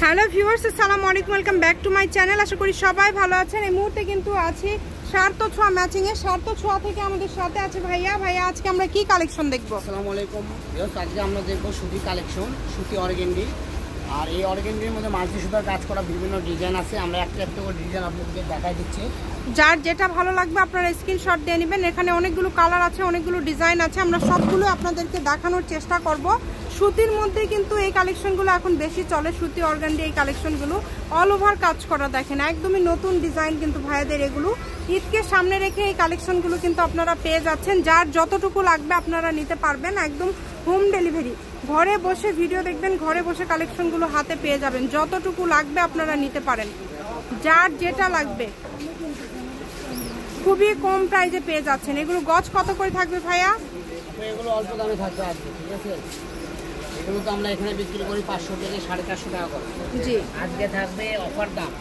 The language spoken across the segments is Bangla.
হ্যালো ভিউয়ার্স, আসসালামু আলাইকুম, welcome back to my channel. আশা করি সবাই ভালো আছেন। এই মুহূর্তে কিন্তু আছি সার্থ ছোঁয়া ম্যাচিং এ। সার্থ ছোঁয়া থেকে আমাদের সাথে আছে ভাইয়া। আজকে আমরা কি কালেকশন দেখবো? আসসালামু আলাইকুম ভিউয়ার্স, আজকে আমরা দেখবো সুতি কালেকশন, সুতি অর্গেন্ডি। আর এই অর্গেন্ডির মধ্যে মাল্টি সুতার কাজ করা বিভিন্ন ডিজাইন আছে। আমরা একটা একটা করে ডিজাইন আপনাদের দেখাই দিচ্ছি। যার যেটা ভালো লাগবে আপনারা স্ক্রিনশট দিয়ে নেবেন। এখানে অনেকগুলো কালার আছে, অনেকগুলো ডিজাইন আছে। আমরা সবগুলো আপনাদেরকে দেখানোর চেষ্টা করব। সুতির মধ্যে কিন্তু এই কালেকশনগুলো এখন বেশি চলে, সুতি অর্গানডি এই কালেকশনগুলো অল ওভার কাজ করা। দেখেন একদমই নতুন ডিজাইন কিন্তু ভাইয়াদের এগুলো। ঈদকে সামনে রেখে এই কালেকশনগুলো কিন্তু আপনারা পেয়ে যাচ্ছেন। যার যতটুকু লাগবে আপনারা নিতে পারবেন, একদম হোম ডেলিভারি। ঘরে বসে ভিডিও দেখবেন, ঘরে বসে কালেকশনগুলো হাতে পেয়ে যাবেন। যতটুকু লাগবে আপনারা নিতে পারেন, যার যেটা লাগবে খুবই কম প্রাইসে পেয়ে যাচ্ছেন। এগুলো গজ কত করে থাকবে ভাইয়া? এগুলো অল্প দামে থাকবে আজকে, ঠিক আছে? এগুলো তো আমরা এখানে বিক্রি করি 500 থেকে 450 টাকা করে। জি, আজকে থাকবে অফার দাম,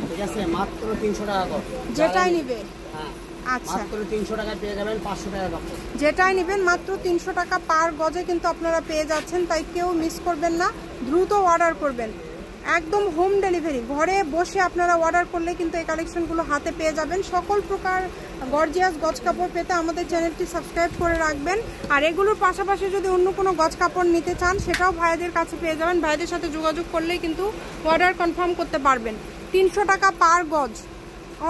ঠিক আছে? মাত্র 300 টাকা করে যেটাই নিবে। হ্যাঁ, আচ্ছা, মাত্র 300 টাকায় পেয়ে যাবেন 500 টাকা দাম। যেটাই নেবেন মাত্র 300 টাকা পার গজে কিন্তু আপনারা পেয়ে যাচ্ছেন। তাই কেউ মিস করবেন না, দ্রুত অর্ডার করবেন। একদম হোম ডেলিভারি, ঘরে বসে আপনারা অর্ডার করলে কিন্তু এই কালেকশনগুলো হাতে পেয়ে যাবেন। সকল প্রকার গর্জিয়াস গজ কাপড় পেতে আমাদের চ্যানেলটি সাবস্ক্রাইব করে রাখবেন। আর এগুলোর পাশাপাশি যদি অন্য কোনো গজ কাপড় নিতে চান সেটাও ভাইদের কাছে পেয়ে যাবেন। ভাইদের সাথে যোগাযোগ করলেই কিন্তু অর্ডার কনফার্ম করতে পারবেন। 300 টাকা পার গজ,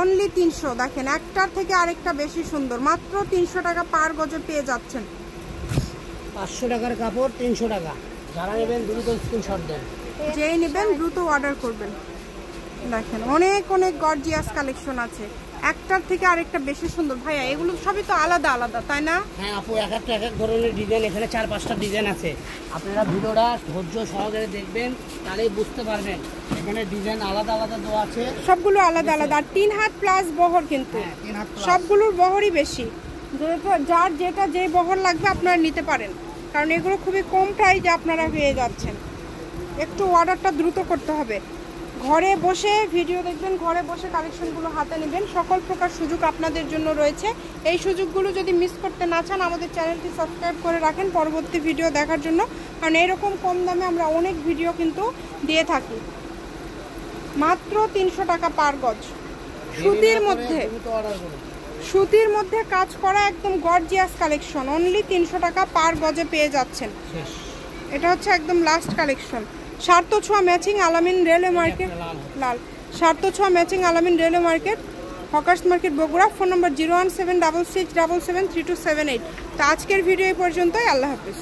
অনলি 300। দেখেন একটার থেকে আরেকটা বেশি সুন্দর, মাত্র 300 টাকা পার গজে পেয়ে যাচ্ছেন। 500 টাকার কাপড় 300 টাকা। যারা নেবেন দ্রুত স্ক্রিনশট দেন, যেই নেবেন দ্রুত অর্ডার করবেন। দেখেন অনেক অনেক গর্জিয়াস কালেকশন আছে, একটার থেকে আরেকটা বেশি সুন্দর। ভাইয়া এগুলো সবই তো আলাদা আলাদা, তাই না? হ্যাঁ আপু, এক এক ধরনের ডিজাইন, এখানে 4-5টা ডিজাইন আছে। আপনারা ভিডিওটা ধৈর্য সহকারে দেখবেন, তাহলেই বুঝতে পারবেন। এখানে ডিজাইন আলাদা আলাদা দেওয়া আছে, সবগুলো আলাদা আলাদা। আর 3 হাত প্লাস বহর কিন্তু, সবগুলোর বহরই বেশি। যার যেটা যে বহর লাগবে আপনারা নিতে পারেন, কারণ এগুলো খুবই কম প্রাইসে আপনারা পেয়ে যাচ্ছেন। একটু অর্ডারটা দ্রুত করতে হবে। ঘরে বসে ভিডিও দেখবেন, ঘরে বসে কালেকশনগুলো হাতে নেবেন। সকল প্রকার সুযোগ আপনাদের জন্য রয়েছে। এই সুযোগগুলো যদি মিস করতে না চান আমাদের চ্যানেলটি সাবস্ক্রাইব করে রাখেন পরবর্তী ভিডিও দেখার জন্য, কারণ এরকম কম দামে আমরা অনেক ভিডিও কিন্তু দিয়ে থাকি। মাত্র 300 টাকা পার গজ, সুতির মধ্যে, সুতির মধ্যে কাজ করা একদম গর্জিয়াস কালেকশন। অনলি 300 টাকা পার গজে পেয়ে যাচ্ছেন। এটা হচ্ছে একদম লাস্ট কালেকশন। সার্থ ছোঁয়া ম্যাচিং, আলামিন রেলওয়ে মার্কেট, লাল। সার্থ ছোঁয়া ম্যাচিং, আলামিন railway market, hawkers market, Bogura. Phone নম্বর 01766773278। তো আজকের ভিডিও এই পর্যন্তই। আল্লাহ হাফিজ।